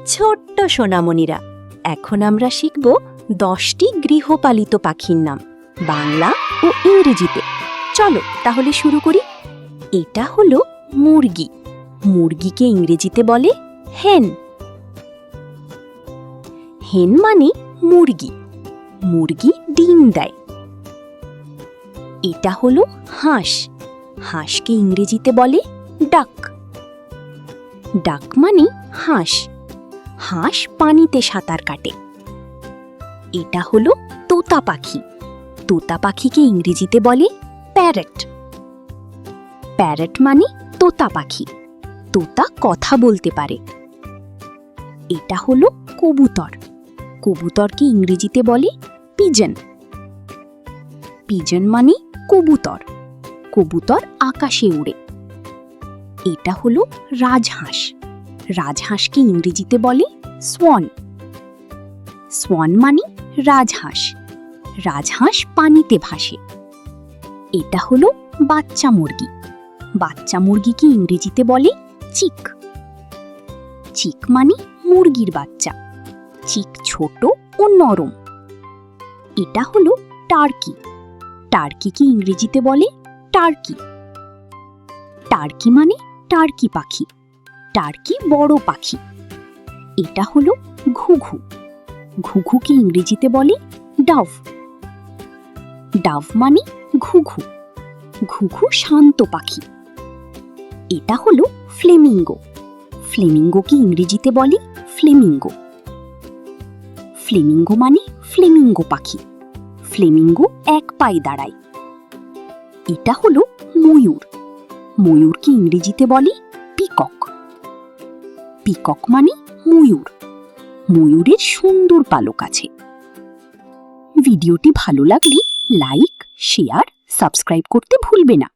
ছোট্ট সোনামণিরা, এখন আমরা শিখব 10টি গৃহপালিত পাখির নাম বাংলা ও ইংরেজিতে। চলো তাহলে শুরু করি। এটা হলো মুরগি। মুরগিকে ইংরেজিতে বলে হেন। হেন মানে মুরগি। মুরগি ডিম দেয়। এটা হলো হাঁস। হাঁসকে ইংরেজিতে বলে ডাক। ডাক মানে হাঁস। হাঁস পানিতে সাঁতার কাটে। এটা হলো তোতা পাখি। তোতা পাখিকে ইংরেজিতে বলে প্যারট। প্যারট মানে তোতা পাখি। তোতা কথা বলতে পারে। এটা হলো কবুতর। কবুতরকে ইংরেজিতে বলে পিজন। পিজন মানে কবুতর। কবুতর আকাশে উড়ে। এটা হলো রাজহাঁস। রাজহাঁসকে ইংরেজিতে বলে সোয়ান। সোয়ান মানে রাজহাঁস। রাজহাঁস পানিতে ভাসে। এটা হলো বাচ্চা মুরগি। বাচ্চা মুরগিকে ইংরেজিতে বলে চিক। চিক মানে মুরগির বাচ্চা। চিক ছোট ও নরম। এটা হলো টার্কি। টার্কিকে ইংরেজিতে বলে টার্কি। টার্কি মানে টার্কি পাখি। টার্কি বড় পাখি। এটা হলো ঘুঘু। ঘুঘুকে ইংরেজিতে বলে ডাভ। ডাভ মানে ঘুঘু। ঘুঘু শান্ত পাখি। এটা হলো ফ্লেমিঙ্গো। ফ্লেমিঙ্গোকে ইংরেজিতে বলে ফ্লেমিঙ্গো। ফ্লেমিঙ্গো মানে ফ্লেমিঙ্গো পাখি। ফ্লেমিঙ্গো এক পায়ে দাঁড়ায়। এটা হলো ময়ূর। ময়ূরকে ইংরেজিতে বলে পিকক। পিকক মানে ময়ূর। ময়ূরের সুন্দর পালক আছে। ভিডিওটি ভালো লাগলে লাইক, শেয়ার, সাবস্ক্রাইব করতে ভুলবে না।